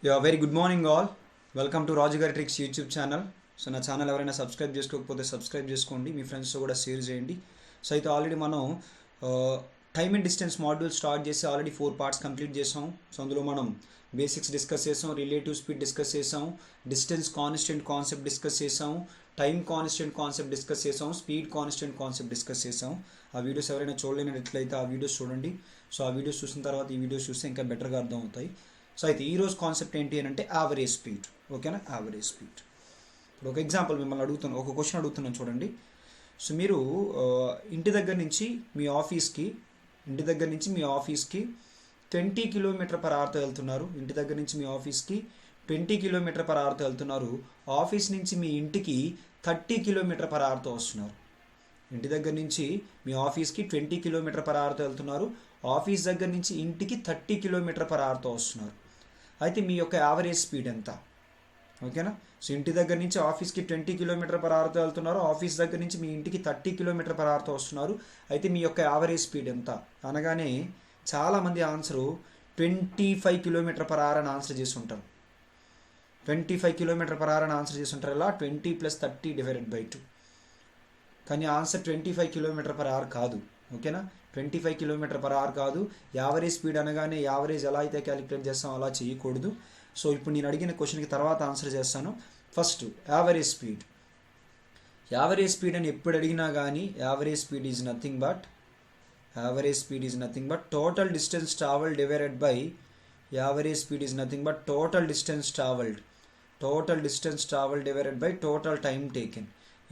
Very good morning all. Welcome to Raju గారి tricks YouTube channel. So నా channel ఎవరైనా subscribe చేసుకోకపోతే సబ్స్క్రైబ్ చేసుకోండి, మీ ఫ్రెండ్స్తో కూడా షేర్ చేయండి. సో అయితే ఆల్రెడీ మనం time and distance module start చేసి ఆల్రెడీ 4 పార్ట్స్ కంప్లీట్ చేసాం. సో అందులో మనం బేసిక్స్ డిస్కస్ చేసాం, రిలేటివ్ స్పీడ్ డిస్కస్ చేసాం, డిస్టెన్స్ కాన్స్టెంట్ కాన్సెప్ట్ డిస్కస్ చేసాం, టైం కాన్స్టెంట్ కాన్సెప్ట్ డిస్కస్ చేసాం, స్పీడ్ కాన్స్టెంట్ కాన్సెప్ట్ డిస్కస్ చేసాం. ఆ వీడియోస్ ఎవరైనా చూడలేనట్లయితే ఆ వీడియోస్ చూడండి. సో ఆ వీడియోస్ చూసిన తర్వాత ఈ వీడియోస్ చూస్తే ఇంకా బెటర్గా అర్థం అవుతాయి. సో అయితే ఈరోజు కాన్సెప్ట్ ఏంటి అని అంటే యావరేజ్ స్పీడ్. ఓకేనా, యావరేజ్ స్పీడ్. ఇప్పుడు ఒక ఎగ్జాంపుల్ మిమ్మల్ని అడుగుతాను, ఒక క్వశ్చన్ అడుగుతున్నాను చూడండి. సో మీరు ఇంటి దగ్గర నుంచి మీ ఆఫీస్కి 20 కిలోమీటర్ పర్ అవర్తో వెళ్తున్నారు. ఇంటి దగ్గర నుంచి మీ ఆఫీస్కి 20 కిలోమీటర్ పర్ అవర్తో వెళ్తున్నారు. ఆఫీస్ నుంచి మీ ఇంటికి 30 కిలోమీటర్ పర్ అవర్తో వస్తున్నారు. ఇంటి దగ్గర నుంచి మీ ఆఫీస్కి 20 కిలోమీటర్ పర్ అవర్తో వెళ్తున్నారు. ఆఫీస్ దగ్గర నుంచి ఇంటికి 30 కిలోమీటర్ పర్ అవర్తో వస్తున్నారు. అయితే మీ యొక్క యావరేజ్ స్పీడ్ ఎంత? ఓకేనా. సో ఇంటి దగ్గర నుంచి ఆఫీస్కి 20 కిలోమీటర్ పర్ అవర్తో వెళ్తున్నారు. ఆఫీస్ దగ్గర నుంచి మీ ఇంటికి 30 కిలోమీటర్ పర్ అవర్తో వస్తున్నారు. అయితే మీ యొక్క యావరేజ్ స్పీడ్ ఎంత అనగానే చాలామంది ఆన్సరు 25 కిలోమీటర్ పర్ అవర్ అని ఆన్సర్ చేసి ఉంటారు. 25 కిలోమీటర్ పర్ అవర్ అని ఆన్సర్ చేసి ఉంటారు. ఇలా 20 + 30/2. కానీ ఆన్సర్ 25 కిలోమీటర్ పర్ అవర్ కాదు. ఓకేనా, 25 కిలోమీటర్ పర్ అవర్ కాదు. యావరేజ్ స్పీడ్ అనగానే యావరేజ్ ఎలా అయితే క్యాలిక్యులేట్ చేస్తామో అలా చేయకూడదు. సో ఇప్పుడు నేను అడిగిన క్వశ్చన్కి తర్వాత ఆన్సర్ చేస్తాను. First average speed. Average speed అని ఎప్పుడు అడిగినా కానీ average speed is nothing but total distance travelled divided by divided by total time taken.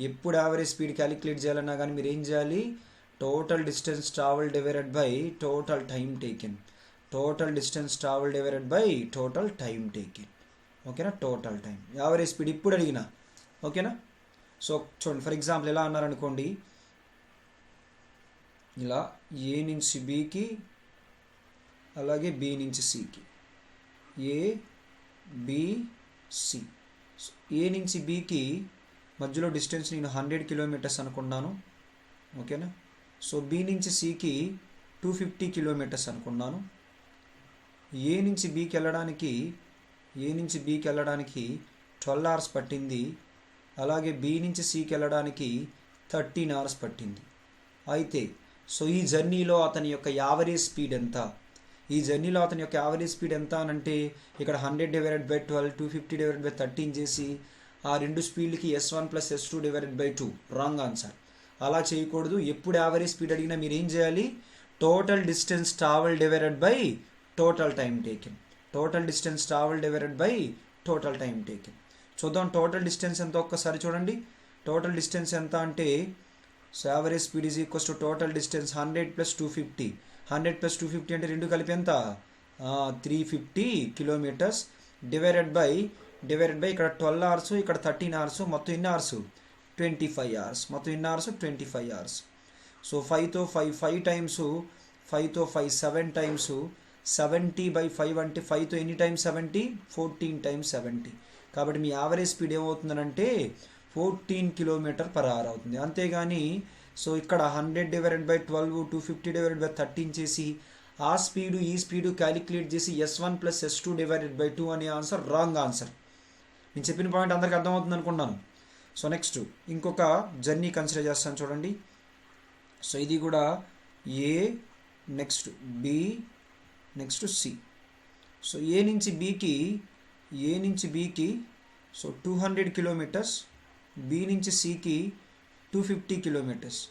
ఎప్పుడు యావరేజ్ స్పీడ్ క్యాలిక్యులేట్ చేయాలన్నా కానీ మీరు ఏం చేయాలి? Total distance travelled divided by total time taken. ఓకేనా, టోటల్ టైం. యావరేజ్ స్పీడ్ ఇప్పుడు అడిగినా. ఓకేనా. సో చూడండి, ఫర్ ఎగ్జాంపుల్ ఎలా అన్నారనుకోండి, ఇలా ఏ నుంచి బికి అలాగే బి నుంచి సికి, ఏబిసి. ఏ నుంచి బికి మధ్యలో డిస్టెన్స్ నేను 100 కిలోమీటర్స్ అనుకున్నాను. ఓకేనా. సో బి నుంచి సికి 250 కిలోమీటర్స్ అనుకున్నాను. ఏ నుంచి బికి వెళ్ళడానికి 12 అవర్స్ పట్టింది. అలాగే బి నుంచి సికి వెళ్ళడానికి 13 అవర్స్ పట్టింది. అయితే సో ఈ జర్నీలో అతని యొక్క యావరేజ్ స్పీడ్ ఎంత? అని అంటే ఇక్కడ 100/12, 250/13 చేసి ఆ రెండు స్పీడ్లకి S1 + S2/2. Wrong answer. అలా చేయకూడదు. ఎప్పుడు యావరేజ్ స్పీడ్ అడిగినా మీరు ఏం చేయాలి? Total distance travel divided by total time taken. చూద్దాం టోటల్ డిస్టెన్స్ ఎంత ఒక్కసారి చూడండి. టోటల్ డిస్టెన్స్ ఎంత అంటే so average speed is equals to total distance 100 + 250. 100 + 250 అంటే రెండు కలిపి ఎంత? 350 కిలోమీటర్స్ డివైడెడ్ బై ఇక్కడ 12 అవర్స్, ఇక్కడ 13 అవర్స్. మొత్తం ఎన్ని అవర్స్? 25 అవర్స్. సో 5తో 5 టైమ్స్, 7 టైమ్స్ 70/5 అంటే 5తో ఎన్ని టైమ్స్ 70? 14 టైమ్స్ 70. కాబట్టి మీ యావరేజ్ స్పీడ్ ఏమవుతుందనంటే 14 కిలోమీటర్ పర్ అవర్ అవుతుంది. అంతేగాని సో ఇక్కడ 100/12, 250/13 చేసి ఆ స్పీడు ఈ స్పీడు క్యాలిక్యులేట్ చేసి S1 + S2/2 అనే ఆన్సర్ రాంగ్ ఆన్సర్. నేను చెప్పిన పాయింట్ అందరికీ అర్థమవుతుంది అనుకున్నాను. సో నెక్స్ట్ ఇంకొక జర్నీ కన్సిడర్ చేస్తాను చూడండి. సో ఇది కూడా A, next B, next C. So A నుంచి బికి సో 200 కిలోమీటర్స్, బి నుంచి సికి 250 కిలోమీటర్స్.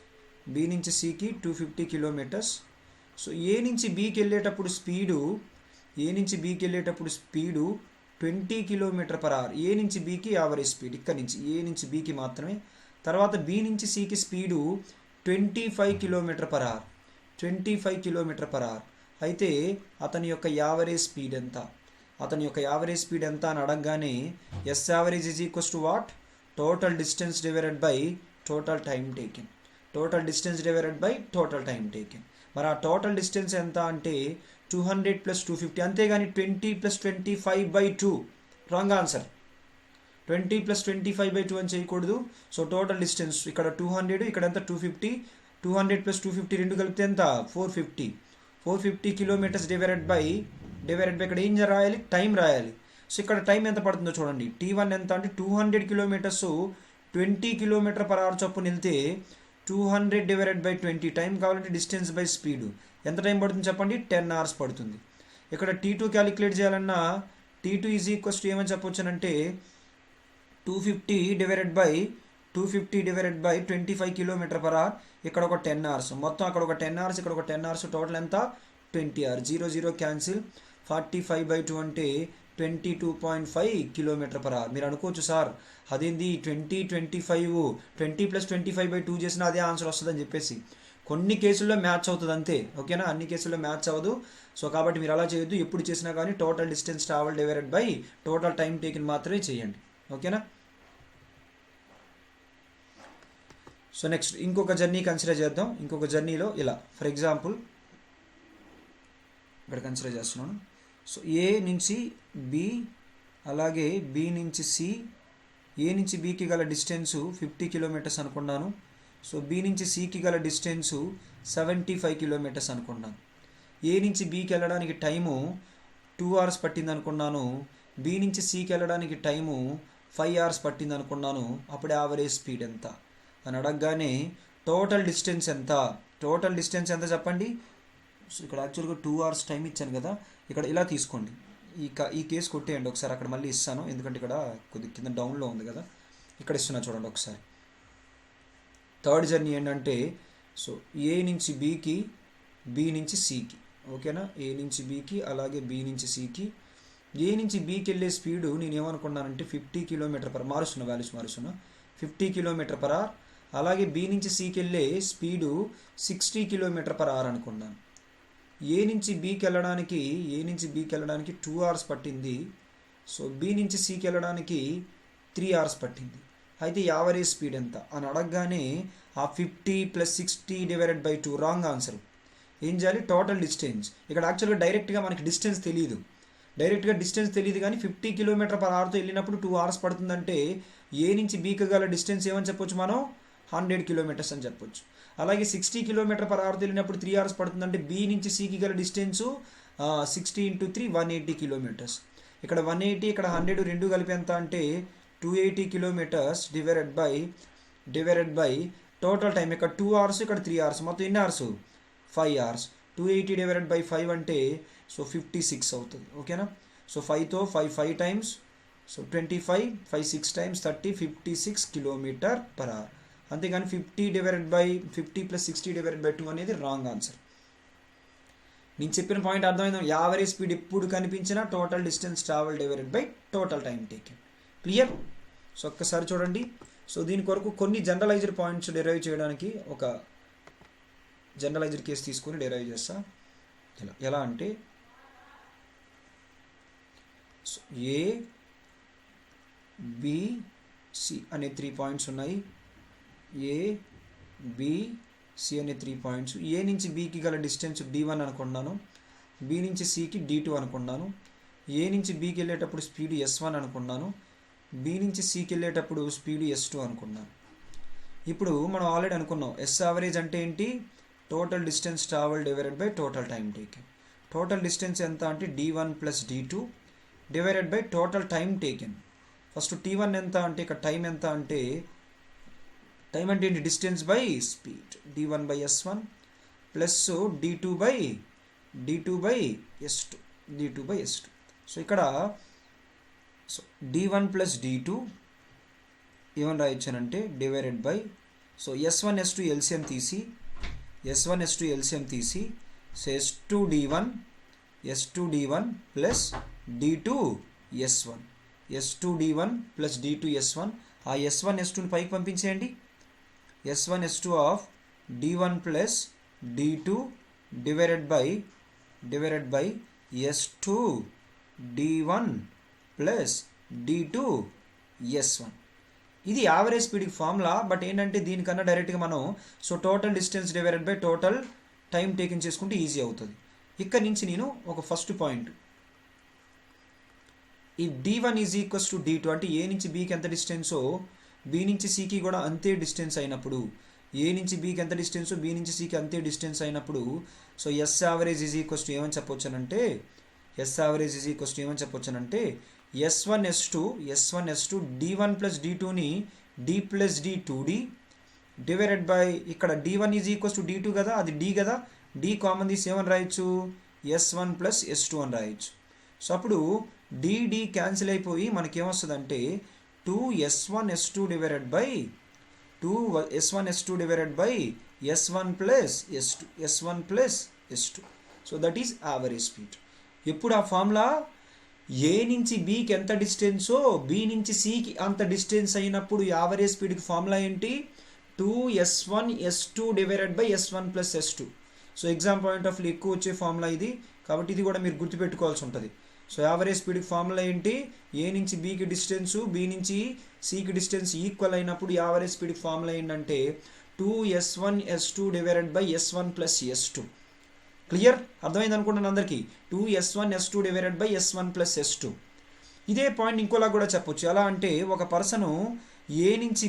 సో ఏ నుంచి బికి వెళ్ళేటప్పుడు స్పీడు 20 కిలోమీటర్ పర్ అవర్. ఏ నుంచి బికి యావరేజ్ స్పీడ్, ఇక్కడ నుంచి ఏ నుంచి బికి మాత్రమే. తర్వాత బి నుంచి సికి స్పీడు 25 కిలోమీటర్ పర్ అవర్. అయితే అతని యొక్క యావరేజ్ స్పీడ్ ఎంత అని అడగగానే s average is equals to what? Total distance divided by total time taken. మరి ఆ టోటల్ డిస్టెన్స్ ఎంత అంటే 200 + 250. అంతేగాని 20 + 25/2. Wrong answer. 20 + 25/2 అని చేయకూడదు. సో టోటల్ డిస్టెన్స్ ఇక్కడ 200, ఇక్కడ ఎంత 250. 200 + 250 రెండు కలిపితే ఎంత? 450 కిలోమీటర్స్ డివైడెడ్ బై ఇక్కడ ఏం రాయాలి? టైం రాయాలి. సో ఇక్కడ టైం ఎంత పడుతుందో చూడండి. T1 ఎంత అంటే 200 కిలోమీటర్స్ 20 కిలోమీటర్ పర్ అవర్ చొప్పున వెళ్తే 200 డివైడెడ్ బై 20 టైం కావాలంటే డిస్టెన్స్ బై స్పీడ్ ఎంత టైం పడుతుంది చెప్పండి, 10 hours పడుతుంది. ఇక్కడ T2 క్యాలిక్యులేట్ చేయాలన్నా T2 ఈజ్ ఈక్వల్స్ టు ఏమని చెప్పొచ్చునంటే 250 divided by 25 kilometre per hour. ఇక్కడ ఒక 10 hours, మొత్తం అక్కడ ఒక 10 hours, ఇక్కడ ఒక 10 hours, టోటల్ ఎంత 20 hours. 0 క్యాన్సిల్. 45/2 అంటే 22.5 కిలోమీటర్ పర్ అవర్. మీరు అనుకోవచ్చు సార్ అదేంది 20 + 25/2 చేసినా అదే ఆన్సర్ వస్తుందని చెప్పేసి. కొన్ని కేసుల్లో మ్యాచ్ అవుతుంది అంతే, ఓకేనా, అన్ని కేసుల్లో మ్యాచ్ అవ్వదు. సో కాబట్టి మీరు అలా చేయొద్దు. ఎప్పుడు చేసినా కానీ total distance travel divided by total time taken మాత్రమే చేయండి, ఓకేనా. సో నెక్స్ట్ ఇంకొక జర్నీ కన్సిడర్ చేద్దాం. ఇంకొక జర్నీలో ఇలా ఫర్ ఎగ్జాంపుల్ ఇక్కడ కన్సిడర్ చేస్తున్నాను. సో ఏ నుంచి బి, అలాగే బి నుంచి సి. ఏ నుంచి బికి గల డిస్టెన్సు 50 కిలోమీటర్స్ అనుకున్నాను. సో బి నుంచి సికి గల డిస్టెన్సు 75 కిలోమీటర్స్ అనుకున్నాను. ఏ నుంచి బికి వెళ్ళడానికి టైము 2 hours పట్టింది అనుకున్నాను. బి నుంచి సికి వెళ్ళడానికి టైము 5 hours పట్టింది అనుకున్నాను. అప్పుడు యావరేజ్ స్పీడ్ ఎంత అని అడగగానే టోటల్ డిస్టెన్స్ ఎంత చెప్పండి. సో ఇక్కడ యాక్చువల్గా 2 hours టైం ఇచ్చాను కదా, ఇక్కడ ఇలా తీసుకోండి. ఈ కేసు కొట్టేయండి ఒకసారి, అక్కడ మళ్ళీ ఇస్తాను ఎందుకంటే ఇక్కడ కొద్దిగా కింద డౌన్లో ఉంది కదా, ఇక్కడ ఇస్తున్నా చూడండి ఒకసారి. థర్డ్ జర్నీ ఏంటంటే సో ఏ నుంచి బికి, బి నుంచి సికి, ఓకేనా. ఏ నుంచి బికి అలాగే బి నుంచి సికి. ఏ నుంచి బికి వెళ్ళే స్పీడు నేను ఏమనుకున్నానంటే 50 కిలోమీటర్ పర్ మారుస్తున్నా, వాల్యూస్ మారుస్తున్నా, 50 కిలోమీటర్ పర్ అవర్. అలాగే బి నుంచి సికి వెళ్ళే స్పీడు 60 కిలోమీటర్ పర్ అవర్ అనుకున్నాను. ఏ నుంచి బికి వెళ్ళడానికి 2 hours పట్టింది. సో బి నుంచి సికి వెళ్ళడానికి 3 hours పట్టింది. అయితే యావరేజ్ స్పీడ్ ఎంత అని అడగగానే ఆ 50 + 60 డివైడెడ్ బై 2 రాంగ్ ఆన్సర్. ఏం చేయాలి, టోటల్ డిస్టెన్స్. ఇక్కడ యాక్చువల్గా డైరెక్ట్గా మనకి డిస్టెన్స్ తెలియదు కానీ 50 కిలోమీటర్ పర్ అవర్తో వెళ్ళినప్పుడు 2 hours పడుతుందంటే ఏ నుంచి బీకి గల డిస్టెన్స్ ఏమని చెప్పొచ్చు మనం, 100 కిలోమీటర్స్ అని చెప్పొచ్చు. అలాగే 60 కిలోమీటర్ పర్ అవర్తో వెళ్ళినప్పుడు 3 hours పడుతుందంటే బి నుంచి సికి గల డిస్టెన్సు 60 × 3 180 కిలోమీటర్స్. ఇక్కడ 180 ఇక్కడ 100 రెండు కలిపి ఎంత అంటే 280 kilometres divided by total time. ఇక్కడ 2 hours, ఇక్కడ 3 hours, మొత్తం ఎన్ని hours, 5 hours. 280 డివైడెడ్ బై 5 అంటే సో 56 అవుతుంది, ఓకేనా. సో 5తో 5 times, so 25, 5 6 times 30, 56 kilometer per hour. అంతేగాని 50 + 60 డివైడెడ్ బై 2 అనేది రాంగ్ ఆన్సర్. నేను చెప్పిన పాయింట్ అర్థమైందా? యావరేజ్ స్పీడ్ ఎప్పుడు కనిపించినా total distance travel divided by total time taken. Clear? So ఒక్కసారి చూడండి. సో దీని కొరకు కొన్ని జనరలైజ్డ్ పాయింట్స్ డెరైవ్ చేయడానికి ఒక జనరలైజ్డ్ కేసు తీసుకొని డెరైవ్ చేస్తా. ఎలా అంటే ఏ బి సి అనే 3 points ఉన్నాయి. ఏ బి సి అనే 3 points. ఏ నుంచి బికి గల డిస్టెన్స్ d1 అనుకున్నాను. బి నుంచి సికి d2 అనుకున్నాను. ఏ నుంచి బికి వెళ్ళేటప్పుడు స్పీడ్ s1 అనుకున్నాను. బి నుంచి సికి వెళ్ళేటప్పుడు స్పీడ్ s2 అనుకున్నాను. ఇప్పుడు మనం ఆల్రెడీ అనుకున్నాం ఎస్ యావరేజ్ అంటే ఏంటి, total distance travel divided by total time taken. Total distance ఎంత అంటే d1 + d2 divided by total time taken. First t1 ఎంత అంటే ఇక్కడ టైం ఎంత అంటే టైం అంటే ఏంటి, distance by speed. d1 / s1 plus d2 / s2. So ఇక్కడ సో d1 + d2 ఏమని రాయొచ్చానంటే divided by so s1 s2 LCM తీసి so s2 d1 plus d2 s1. s2 d1 plus d2 s1. ఆ s1 s2ని పైకి పంపించేయండి. s1 s2 of d1 plus d2 divided by s2 d1 plus d2 s1. ఇది average స్పీడ్కి formula. But ఏంటంటే దీనికన్నా డైరెక్ట్గా మనం so total distance divided by total time taking చేసుకుంటే ఈజీ అవుతుంది. ఇక్కడ నుంచి నేను ఒక ఫస్ట్ పాయింట్, ఈ d1 is equals to d2 అంటే ఏ నుంచి బీకి ఎంత డిస్టెన్సో బి నుంచి సికి కూడా అంతే డిస్టెన్స్ అయినప్పుడు, ఏ నుంచి బీకి ఎంత డిస్టెన్సో బి నుంచి సికి అంతే డిస్టెన్స్ అయినప్పుడు so S average is equals to ఏమని చెప్పొచ్చానంటే S1 S2 D1 ప్లస్ D2ని D plus D 2D divided by ఇక్కడ D1 is equals to D2 కదా, అది D కదా, D కామన్ తీసి ఏమని రాయొచ్చు S1 ప్లస్ S2 అని రాయొచ్చు. సో అప్పుడు D క్యాన్సిల్ అయిపోయి మనకేమొస్తుందంటే 2S1 S2 divided by 2S1 S2 divided by S1 plus S2. So that is average speed. ఎప్పుడు ఆ ఫార్ములా ఏ నుంచి బీకి ఎంత డిస్టెన్సో బి నుంచి సికి అంత డిస్టెన్స్ అయినప్పుడు యావరేజ్ స్పీడ్కి ఫార్ములా ఏంటి 2S1 S2 divided by S1 plus S2. So exam point of view ఎక్కువ వచ్చే ఫార్ములా ఇది, కాబట్టి ఇది కూడా మీరు గుర్తుపెట్టుకోవాల్సి ఉంటుంది. సో యావరేజ్ స్పీడ్కి ఫార్ములా ఏంటి, ఏ నుంచి బీకి డిస్టెన్సు బి నుంచి సికి డిస్టెన్స్ ఈక్వల్ అయినప్పుడు యావరేజ్ స్పీడ్కి ఫార్ములా ఏంటంటే 2S1 S2 divided by S1 plus S2. Clear, అర్థమైంది అనుకుంటాను అందరికీ. 2S1 S2 divided by S1 plus S2. ఇదే పాయింట్ ఇంకోలా కూడా చెప్పొచ్చు. ఎలా అంటే ఒక పర్సను ఏ నుంచి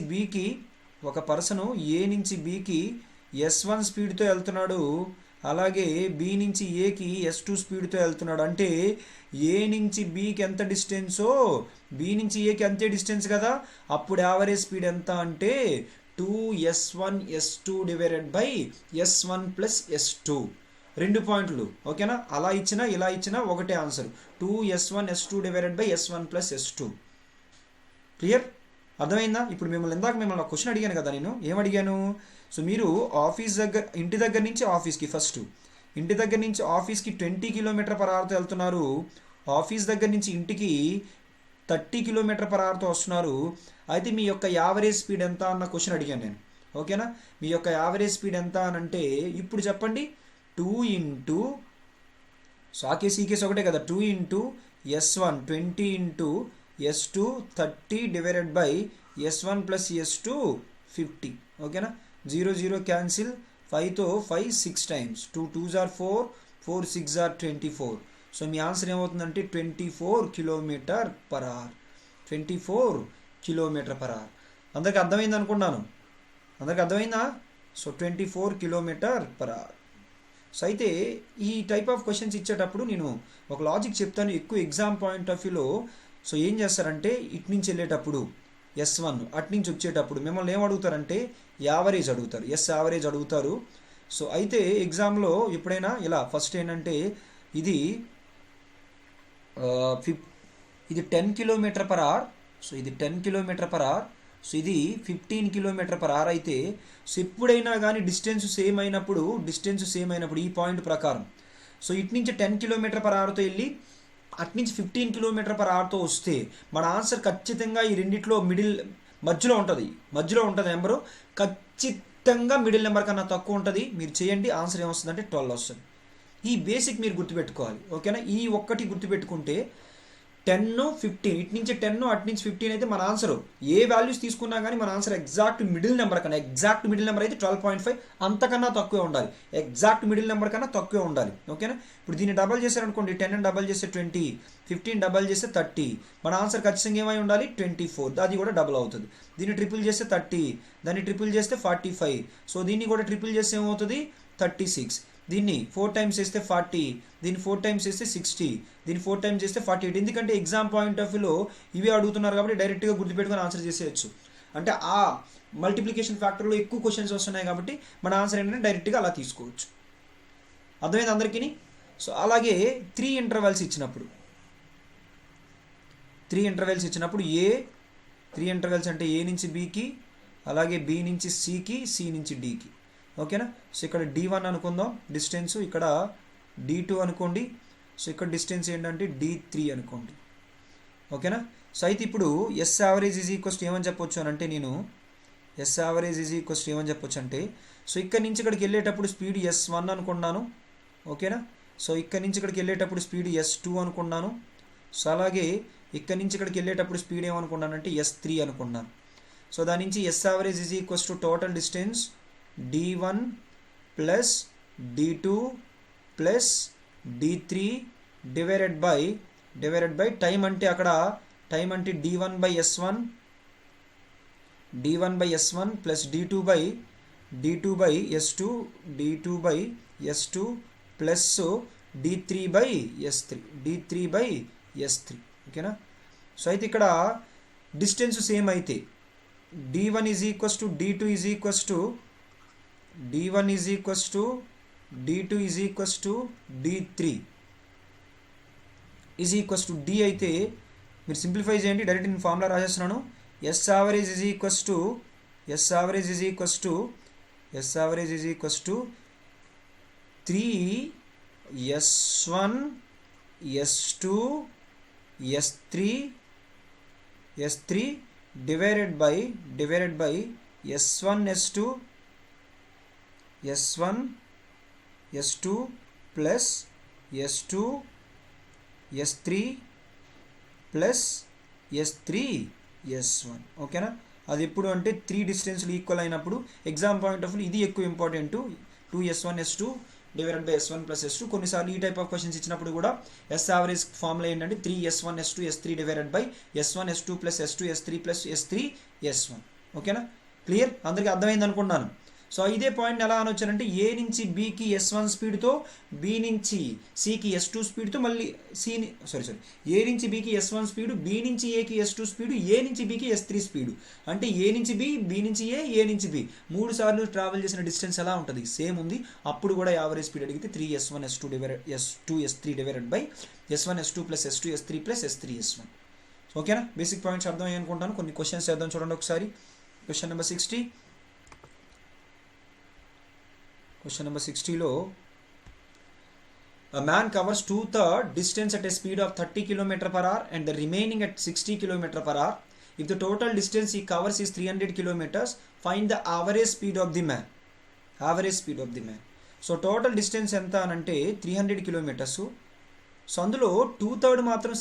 బీకి S1 స్పీడ్తో వెళ్తున్నాడు, అలాగే బి నుంచి ఏకి S2 స్పీడ్తో వెళ్తున్నాడు. అంటే ఏ నుంచి బీకి ఎంత డిస్టెన్సో బి నుంచి ఏకి అంతే డిస్టెన్స్ కదా, అప్పుడు యావరేజ్ స్పీడ్ ఎంత అంటే 2S1 S2 divided by S1 plus S2. 2 పాయింట్లు, ఓకేనా. అలా ఇచ్చినా ఇలా ఇచ్చినా ఒకటే answer 2S1 S2 divided by S1 plus S2. Clear, అర్థమైందా? ఇప్పుడు మిమ్మల్ని క్వశ్చన్ అడిగాను కదా, నేను ఏమడిగాను. సో మీరు ఇంటి దగ్గర నుంచి ఆఫీస్కి ఇంటి దగ్గర నుంచి ఆఫీస్కి 20 km/hతో వెళ్తున్నారు, ఆఫీస్ దగ్గర నుంచి ఇంటికి 30 km/hతో వస్తున్నారు. అయితే మీ యొక్క యావరేజ్ స్పీడ్ ఎంత అన్న క్వశ్చన్ అడిగాను నేను, ఓకేనా. మీ యొక్క యావరేజ్ స్పీడ్ ఎంత అని అంటే ఇప్పుడు చెప్పండి. 2 ఇంటూ సీకేస్ ఒకటే కదా, 2 into S1 20 into S2 30 divided by S1 plus S2 50. ఓకేనా. 0 0 క్యాన్సిల్, 5తో 5 6 times, 2 2s are 4, 4 6s are 24. So మీ ఆన్సర్ ఏమవుతుందంటే 24 km/h. 24 km/h. అందరికి అర్థమైంది అనుకున్నాను. అందరికి అర్థమైందా? So 24 km/h. సో అయితే ఈ టైప్ ఆఫ్ క్వశ్చన్స్ ఇచ్చేటప్పుడు నేను ఒక లాజిక్ చెప్తాను ఎక్కువ ఎగ్జామ్ పాయింట్ ఆఫ్ వ్యూలో. సో ఏం చేస్తారంటే ఇటు నుంచి వెళ్ళేటప్పుడు S1 అటు నుంచి వచ్చేటప్పుడు మిమ్మల్ని ఏం అడుగుతారంటే యావరేజ్ అడుగుతారు, యావరేజ్ అడుగుతారు. సో అయితే ఎగ్జామ్లో ఎప్పుడైనా ఇలా ఫస్ట్ ఏంటంటే ఇది 10 km/h. సో ఇది 10 km/h. సో ఇది 15 km/h అయితే సో ఎప్పుడైనా కానీ డిస్టెన్స్ సేమ్ అయినప్పుడు ఈ పాయింట్ ప్రకారం సో ఇటు నుంచి 10 km/hతో వెళ్ళి అటు నుంచి 15 km/hతో వస్తే మన ఆన్సర్ ఖచ్చితంగా ఈ రెండిట్లో మధ్యలో ఉంటుంది నెంబరు. ఖచ్చితంగా మిడిల్ నెంబర్ కన్నా తక్కువ ఉంటుంది. మీరు చేయండి, ఆన్సర్ ఏమొస్తుందంటే 12 వస్తుంది. ఈ బేసిక్ మీరు గుర్తుపెట్టుకోవాలి, ఓకేనా. ఈ ఒక్కటి గుర్తుపెట్టుకుంటే 10 15 ఇటు నుంచి 10 అటు నుంచి 15 అయితే మన ఆన్సర్ ఏ వాల్యూస్ తీసుకున్నా కానీ మన ఆన్సర్ ఎగ్జాక్ట్ మిడిల్ నెంబర్ అయితే 12.5, అంతకన్నా తక్కువే ఉండాలి. ఎగ్జాక్ట్ మిడిల్ నెంబర్ కన్నా తక్కువే ఉండాలి, ఓకేనా. ఇప్పుడు దీన్ని డబల్ చేశారనుకోండి, 10 డబల్ చేస్తే 20, 15 డబల్ చేస్తే 30, మన ఆన్సర్ ఖచ్చితంగా ఏమై ఉండాలి 24. అది కూడా డబుల్ అవుతుంది. దీన్ని ట్రిపుల్ చేస్తే 30, దాన్ని ట్రిపుల్ చేస్తే 45. సో దీన్ని కూడా ట్రిపుల్ చేస్తే ఏమవుతుంది 36. దీన్ని 4 టైమ్స్ చేస్తే 40, దీన్ని 4 టైమ్స్ చేస్తే 60, దీన్ని 4 టైమ్స్ చేస్తే 48. ఎందుకంటే ఎగ్జామ్ పాయింట్ ఆఫ్ వ్యూలో ఇవే అడుగుతున్నారు కాబట్టి డైరెక్ట్గా గుర్తుపెట్టుకొని ఆన్సర్ చేసేయచ్చు. అంటే ఆ మల్టిప్లికేషన్ ఫ్యాక్టర్లో ఎక్కువ క్వశ్చన్స్ వస్తున్నాయి కాబట్టి మన ఆన్సర్ ఏంటంటే డైరెక్ట్గా అలా తీసుకోవచ్చు. అర్థమైంది అందరికీ? సో అలాగే 3 ఇంటర్వెల్స్ ఇచ్చినప్పుడు 3 ఇంటర్వెల్స్ అంటే ఏ నుంచి బీకి, అలాగే బి నుంచి సికి, సి నుంచి డికి, ఓకేనా. సో ఇక్కడ D1 అనుకుందాం డిస్టెన్స్, ఇక్కడ D2 అనుకోండి. సో ఇక్కడ డిస్టెన్స్ ఏంటంటే D3 అనుకోండి, ఓకేనా. సో అయితే ఇప్పుడు ఎస్ యావరేజ్ ఈజ్ ఈక్వల్స్ ఏమని చెప్పొచ్చు అని అంటే సో ఇక్కడ నుంచి ఇక్కడికి వెళ్ళేటప్పుడు స్పీడ్ S1 అనుకున్నాను, ఓకేనా. సో ఇక్కడ నుంచి ఇక్కడికి వెళ్ళేటప్పుడు స్పీడ్ S2 అనుకున్నాను. సో అలాగే ఇక్కడ నుంచి ఇక్కడికి వెళ్ళేటప్పుడు స్పీడ్ ఏమనుకున్నానంటే S3 అనుకున్నాను. సో దాని నుంచి s average is equals to total distance D1 plus D2 plus D3 divided by time. అంటే అక్కడ టైం అంటే D1/S1 plus D2/S2 plus D3/S3, ఓకేనా. సో అయితే ఇక్కడ డిస్టెన్స్ సేమ్ అయితే d1 is equals to d2 is equals to d1 is equals to d2 is equals to d3 is equals to d అయితే మీరు simplify చేయండి, direct నేను formula రాసేస్తున్నాను. S average is equals to S average is equals to S average is equals to 3s1 s2 s3 divided by s1 s2 plus s2 s3 plus s3 s1. ఓకేనా? అది ఎప్పుడు అంటే 3 డిస్టెన్స్లు equal అయినప్పుడు. Exam point of view ఇది ఎక్కువ important. 2s1 s2 divided by s1 plus s2. కొన్నిసార్లు ఈ type of questions ఇచ్చినప్పుడు కూడా ఎస్ యావరేజ్ ఫార్ములా ఏంటంటే 3s1 s2 s3 divided by s1 s2 plus s2 s3 plus s3 s1. ఓకేనా? Clear? అందరికీ అర్థమైంది అనుకుంటున్నాను. సో ఇదే పాయింట్ ఎలా అనొచ్చారంటే ఏ నుంచి బీకి s1 స్పీడ్తో, బి నుంచి సికి s2 స్పీడ్తో, మళ్ళీ ఏ నుంచి బీకి s1 స్పీడు, బి నుంచి ఏకి s2 స్పీడు, ఏ నుంచి బీకి s3 స్పీడు. అంటే ఏ నుంచి బి, బి నుంచి ఏ నుంచి బి 3 సార్లు ట్రావెల్ చేసిన డిస్టెన్స్ ఎలా ఉంటుంది? సేమ్ ఉంది. అప్పుడు కూడా యావరేజ్ స్పీడ్ అడిగితే 3s1 s2 divided s2 s3 divided by s1 s2 plus s2 s3 plus s3 s1. ఓకేనా? బేసిక్ పాయింట్స్ అర్థమయ్యాయి అనుకుంటాను. కొన్ని క్వశ్చన్స్ చేద్దాం చూడండి ఒకసారి. Question number 60. Question number 60 a man covers 2/3 distance at a speed of 30 km per hour and the remaining at 60 km per hour. If the total distance he covers is 300 kilometers, find the average speed of the man. So total distance ఎంత అంటే 300 kilometers. So అందులో 2/3 మాత్రం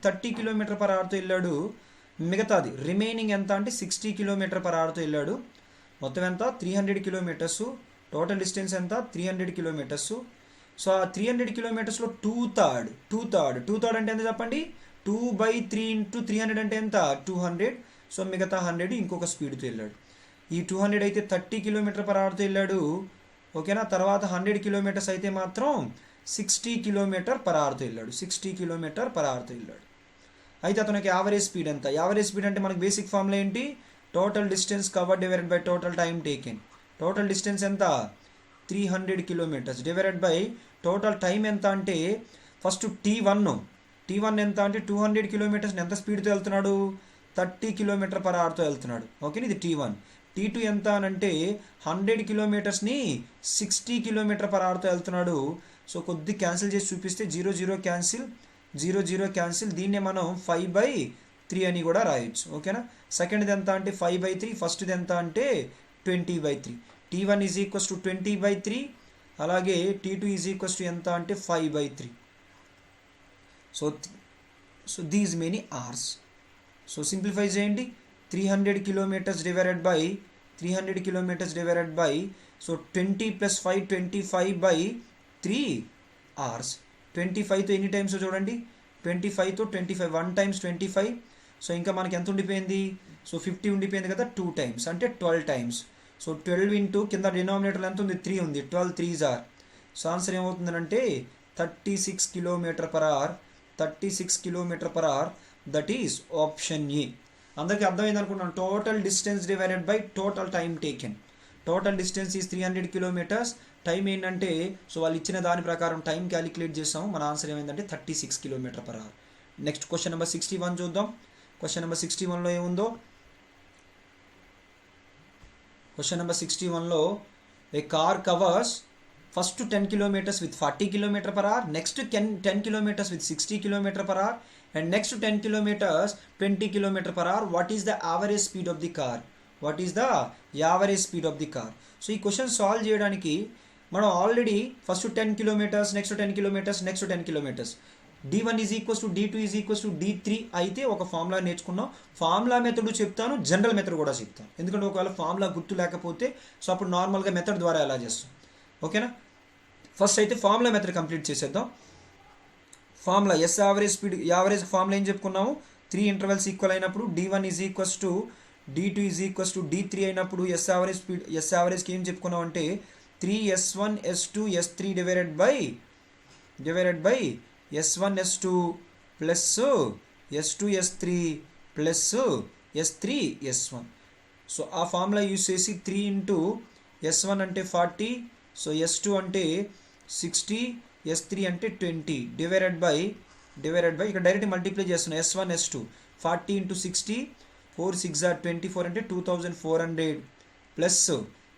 30 km per hour తో వెళ్ళాడు. మిగతాది remaining ఎంత అంటే 60 km per hour తో వెళ్ళాడు. మొత్తం ఎంత? 300 kilometers. టోటల్ డిస్టెన్స్ ఎంత? 300 kilometers. సో ఆ 300 kilometersలో 2/3 అంటే ఎంత చెప్పండి? 2/3 ఇంటూ 300 అంటే ఎంత? 200. సో మిగతా 100 ఇంకొక స్పీడ్తో వెళ్ళాడు. ఈ 200 అయితే 30 km per hour తో వెళ్ళాడు. ఓకేనా? తర్వాత 100 kilometers అయితే మాత్రం 60 km per hour తో వెళ్ళాడు. 60 km per hour తో వెళ్ళాడు. అయితే అతనికి యావరేజ్ స్పీడ్ ఎంత? యావరేజ్ స్పీడ్ అంటే మనకి బేసిక్ ఫార్ములా ఏంటి? Total distance covered divided by total time taken. Total distance ఎంత? 300 kilometers divided by total time ఎంత అంటే ఫస్ట్ T1 ఎంత అంటే 200 kilometers ఎంత స్పీడ్తో వెళ్తున్నాడు? 30 km per hour తో వెళ్తున్నాడు. ఓకే, ఇది T1. T2 ఎంత అని అంటే 100 kilometersని 60 km per hour తో వెళ్తున్నాడు. సో కొద్ది క్యాన్సిల్ చేసి చూపిస్తే 0 0 క్యాన్సిల్. దీన్నే మనం 5/3 అని కూడా రాయొచ్చు. ఓకేనా? సెకండ్ది ఎంత అంటే 5/3. ఫస్ట్ది ఎంత అంటే 20/3. T1 is equals to 20/3. అలాగే T2 ఈజ్ ఈక్వల్స్ టు ఎంత అంటే 5/3. So these many hours. So simplify చేయండి. 300 kilometers divided by so 20 + 5 25/3 hours. 25తో ఎన్ని టైమ్స్ చూడండి? 25తో 25 1 times 25. సో ఇంకా మనకి ఎంత ఉండిపోయింది? సో 50 ఉండిపోయింది కదా, 2 times అంటే 12 times. సో 12 ఇంటూ కింద డినామినేటర్ ఎంత ఉంది? 3 ఉంది. 12 3s are. సో ఆన్సర్ ఏమవుతుందంటే 36 km per hour. 36 km per hour. That is option A. అందరికీ అర్థమైంది అనుకుంటున్నాను. Total distance divided by total time taken. Total distance is 300 kilometers. Time ఏంటంటే సో వాళ్ళు ఇచ్చిన దాని ప్రకారం టైం క్యాలిక్యులేట్ చేసాము. మన ఆన్సర్ ఏమైందంటే 36 km per hour. Next question number 61 చూద్దాం. క్వశ్చన్ నెంబర్ 61లో ఏముందో? క్వశ్చన్ నెంబర్ 61లో a car covers first 10 kilometers with 40 km per hour, next 10 kilometers with 60 km per hour, and next 10 kilometers 20 km per hour. What is the average speed of the car? So ఈ question solve చేయడానికి మనం already first 10 kilometers, next 10 kilometers, next 10 kilometers, d1 is equals to d2 is equals to d3 అయితే ఒక formula నేర్చుకున్నాం. Formula method చెప్తాను, general method కూడా చెప్తాను. ఎందుకంటే ఒకవేళ ఫార్ములా గుర్తు లేకపోతే సో అప్పుడు నార్మల్గా మెథడ్ ద్వారా ఎలా చేస్తాం. ఓకేనా? ఫస్ట్ అయితే ఫార్ములా మెథడ్ కంప్లీట్ చేసేద్దాం. Formula s average speed, average formula ఏం చెప్పుకున్నాము? 3 intervals ఈక్వల్ అయినప్పుడు d1 is equals to d2 is equals to d3 అయినప్పుడు ఎస్ యావరేజ్ స్పీడ్, ఎస్ యావరేజ్కి ఏం చెప్పుకున్నాం అంటే 3s1 s2 s3 divided by s1 s2 plus S2 S3 plus S3 S1. So ఆ formula use చేసి 3 into S1 అంటే 40, so S2 అంటే 60, S3 అంటే 20 డివైడెడ్ బై ఇక్కడ డైరెక్ట్ మల్టిప్లై చేస్తున్నాం. S1 S2 40 ఇంటూ 60, 4 6 ఆర్ 24 అంటే 2400 ప్లస్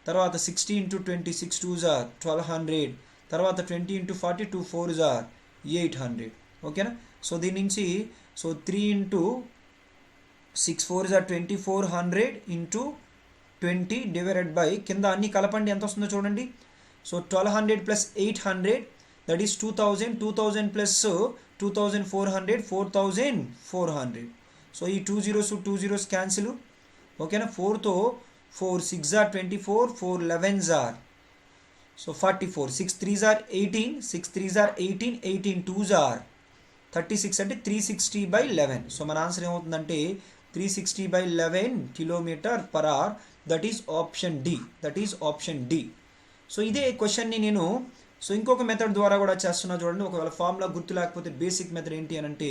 తర్వాత 60 ఇంటూ 20 6 2 ఆర్ 1200 తర్వాత 20 ఇంటూ 40 2 4 ఆర్ 800. ఓకేనా. సో దీని నుంచి so 3 into 6 4 are 2400 into 20 divided by కింద అన్ని కలపండి ఎంత వస్తుందో చూడండి. So 1200 plus 800 that is 2000 plus 2400 4400. So ఈ 2 zeros క్యాన్సిల్. ఓకేనా. 4తో 4 6 are 24, 4 11s are so 44, 6 3s are 18, 6 3s are 18, 18 2s are 36 అంటే 360/11. సో మన ఆన్సర్ ఏమవుతుందంటే 360/11 kilometre per hour. That is option D. So ఇదే క్వశ్చన్ని నేను సో ఇంకొక మెథడ్ ద్వారా కూడా చేస్తున్నా చూడండి. ఒకవేళ ఫార్ములా గుర్తు లేకపోతే బేసిక్ మెథడ్ ఏంటి అని అంటే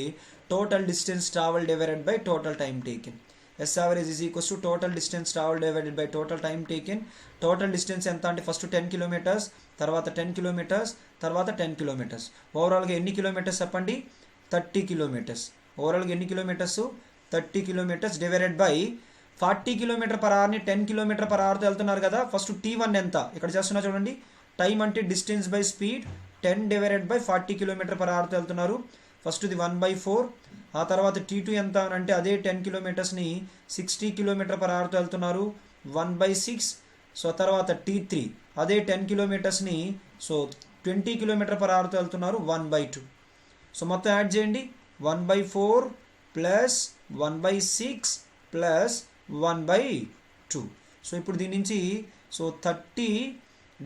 total distance travel divided by total time taken. S average is equals to total distance travel divided by total time taken. Total distance ఎంత అంటే ఫస్ట్ 10 కిలోమీటర్స్, తర్వాత 10 కిలోమీటర్స్, తర్వాత 10 కిలోమీటర్స్. ఓవరాల్గా ఎన్ని కిలోమీటర్స్ చెప్పండి? 30 కిలోమీటర్స్. ఓవరాల్గా ఎన్ని kilometers? 30 kilometers divided by 40 kilometer per అవర్ని 10 కిలోమీటర్ పర్ అవర్తో వెళ్తున్నారు కదా. ఫస్ట్ T1 ఎంత ఇక్కడ చేస్తున్నా చూడండి. టైం అంటే distance by speed 10 divided by 40 kilometer per అవర్తో వెళ్తున్నారు. ఫస్ట్ ఇది 1/4. ఆ తర్వాత T2 ఎంత అని అంటే అదే 10 కిలోమీటర్స్ని 60 కిలోమీటర్ పర్ అవర్తో వెళ్తున్నారు, 1/6. సో తర్వాత T3 అదే 10 కిలోమీటర్స్ని సో 20 కిలోమీటర్ పర్ అవర్తో వెళ్తున్నారు, 1/2. సో మొత్తం యాడ్ చేయండి. 1/4 ప్లస్ 1/6 ప్లస్ 1/2. సో ఇప్పుడు దీని నుంచి సో 30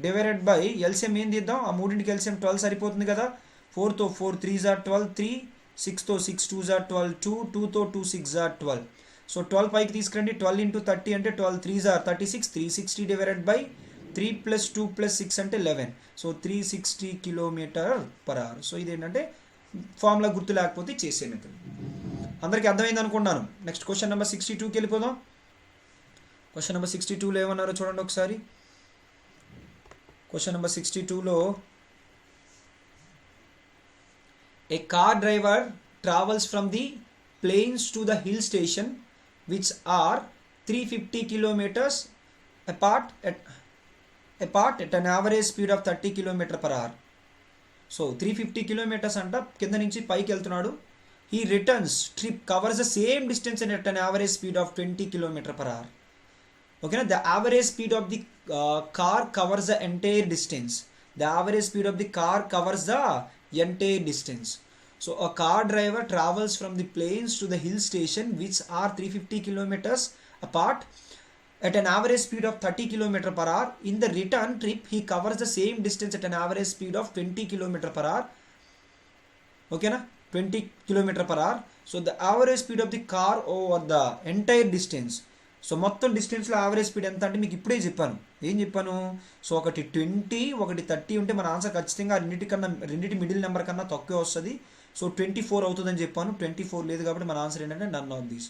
డివైడెడ్ బై ఎల్సిఎం ఏం తీద్దాం? ఆ మూడింటికి ఎల్సిఎం 12 సరిపోతుంది కదా. 4తో 4 3s ఆర్ 12 3, 6తో 6 2s ఆర్ 12 2, 2తో 2 6 ఆర్ 12. సో 12 పైకి తీసుకురండి. 12 ఇంటూ 30 అంటే 12 3s are 36, 360 divided by 3 plus 2 plus 6 అంటే 11. So 360 kilometre per hour. So ఇదేంటంటే ఫార్ములా గుర్తు లేకపోతే చేసే మెథడ్. అందరికీ అర్థమైంది అనుకున్నాను. నెక్స్ట్ క్వశ్చన్ నెంబర్ 62కి వెళ్ళిపోదాం. క్వశ్చన్ నెంబర్ 62లో ఏమన్నారో చూడండి ఒకసారి. క్వశ్చన్ నెంబర్ 62లో a car driver travels from the plains to the hill station which are 350 kilometers apart at an average speed of 30 km per hour. So 350 kilometers anta kinda nunchi paiki veltunadu. He returns trip covers the same distance at an average speed of 20 km per hour. Okay na, the average speed of the car covers the entire distance. The average speed of the car covers the entire distance. So a car driver travels from the plains to the hill station which are 350 kilometers apart at an average speed of 30 km per hour. In the return trip he covers the same distance at an average speed of 20 km per hour. Okay na, 20 km per hour. So the average speed of the car over the entire distance. So మొత్తం డిస్టెన్స్లో average speed ఎంత అంటే మీకు ఇప్పుడే చెప్పాను. ఏం చెప్పాను? So ఒకటి 20 ఒకటి 30 ఉంటే మన ఆన్సర్ ఖచ్చితంగా రెండింటి మిడిల్ నెంబర్ కన్నా తక్కువే వస్తుంది. సో 24 అవుతుందని చెప్పాను. 24 లేదు కాబట్టి మన ఆన్సర్ ఏంటంటే నన్ ఆఫ్ దీస్.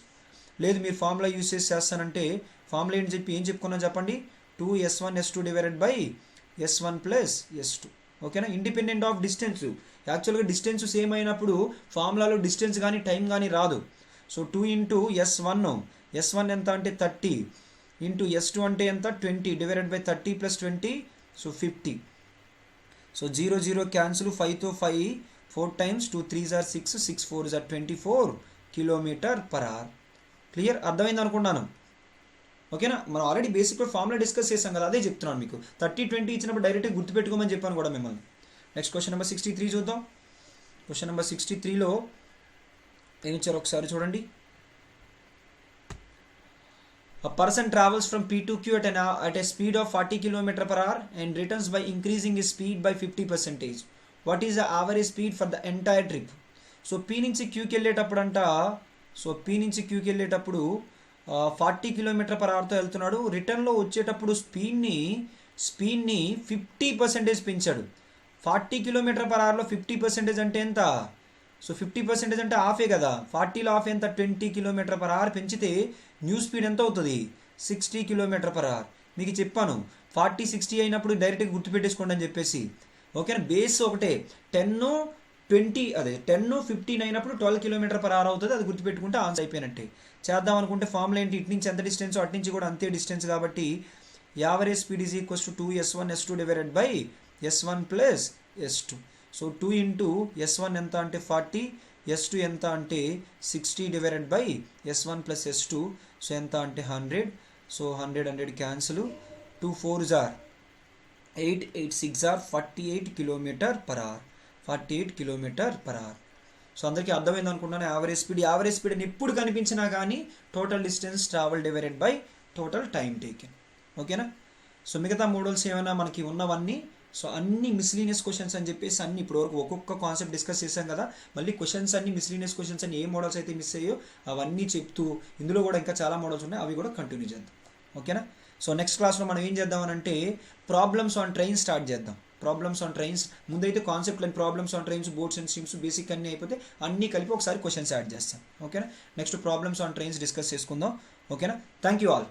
లేదు మీరు ఫార్ములా యూస్ చేస్తానంటే ఫార్ములా ఏంటి చెప్పి ఏం చెప్పుకున్నా చెప్పండి. 2s1 s2 divided by s1 plus s2. ఓకేనా. Independent of distance. యాక్చువల్గా డిస్టెన్స్ సేమ్ అయినప్పుడు ఫార్ములాలో డిస్టెన్స్ కానీ టైం కానీ రాదు. సో 2 ఇంటూ S1 ఎంత అంటే 30 ఇంటూ S2 అంటే ఎంత 20 divided by 30 plus 20 so 50. So 0 0 cancel, 5తో 5 4 times 2 3s are 6, 6 4s are 24 kilometer per hour. Clear? అర్థమైంది అనుకున్నాను. ఓకేనా. మనం ఆల్రెడీ బేసిక్గా ఫార్ములా డిస్కస్ చేసాం కదా, అదే చెప్తున్నాను మీకు. 30 20 ఇచ్చినప్పుడు డైరెక్ట్గా గుర్తుపెట్టుకోమని చెప్పాను కూడా మిమ్మల్ని. నెక్స్ట్ క్వశ్చన్ నెంబర్ 63 చూద్దాం. క్వశ్చన్ నెంబర్ 63లో ఏమి ఇచ్చారు ఒకసారి చూడండి. A person travels from P to Q at a speed of 40 km per hour and returns by increasing his speed by 50%. What is the average speed for the entire trip? So P నుంచి Qకి వెళ్ళేటప్పుడు అంట, so P నుంచి Qకి వెళ్ళేటప్పుడు 40 km per hourతో వెళ్తున్నాడు. రిటర్న్లో వచ్చేటప్పుడు స్పీడ్ని 50% పెంచాడు. 40 km per hourలో 50% అంటే ఎంత? సో 50% అంటే హాఫే కదా, 40లో హాఫ్ ఎంత 20 km/h పెంచితే న్యూ స్పీడ్ ఎంత అవుతుంది 60 km/h. మీకు చెప్పాను 40-60 అయినప్పుడు డైరెక్ట్గా గుర్తుపెట్టేసుకోండి అని చెప్పేసి. ఓకేనా, బేస్ ఒకటే 10-20 అదే 10-15 అయినప్పుడు 12 km/h అవుతుంది, అది గుర్తుపెట్టుకుంటే ఆన్సర్ అయిపోయినట్టే. చేద్దాం అనుకుంటే ఫార్ములా ఏంటి, ఇటు నుంచి ఎంత డిస్టెన్స్ అటు నుంచి కూడా అంతే డిస్టెన్స్ కాబట్టి average speed is equals to 2s1s2 divided by s1 plus s2. So 2 into s1 ఎంత అంటే 40, s2 ఎంత అంటే 60 divided by s1 plus s2. So ఎంత అంటే 100. So 100 cancel, 2 4s are 8, 8 6 are 48 km/h. 48 km/h. So అందరికీ అర్థమైంది అనుకుంటున్నాను. యావరేజ్ స్పీడ్ అని ఎప్పుడు కనిపించినా కానీ total distance travel divided by total time taken. ఓకేనా. సో మిగతా మోడల్స్ ఏమైనా మనకి ఉన్నవన్నీ, సో అన్ని మిస్లీనియస్ క్వశ్చన్స్ అని చెప్పేసి అన్ని ఇప్పటివరకు ఒక్కొక్క కాన్సెప్ట్ డిస్కస్ చేశాం కదా. మళ్ళీ క్వశ్చన్స్ అన్ని మిస్లీనియస్ క్వశ్చన్స్ అన్ని ఏ మోడల్స్ అయితే మిస్ అయ్యో అవన్నీ చెప్తూ ఇందులో కూడా ఇంకా చాలా మోడల్స్ ఉన్నాయి, అవి కూడా కంటిన్యూ చేద్దాం. ఓకేనా. సో నెక్స్ట్ క్లాస్లో మనం ఏం చేద్దామనంటే ప్రాబ్లమ్స్ ఆన్ ట్రైన్స్ స్టార్ట్ చేద్దాం. ప్రాబ్లమ్స్ ఆన్ ట్రైన్స్ ముందైతే concept and problems on trains, boats and streams basic అన్నీ అయిపోతే అన్నీ కలిపి ఒకసారి క్వశ్చన్స్ యాడ్ చేస్తాం. ఓకేనా. Next problems on trains discuss చేసుకుందాం. ఓకేనా. Thank you all.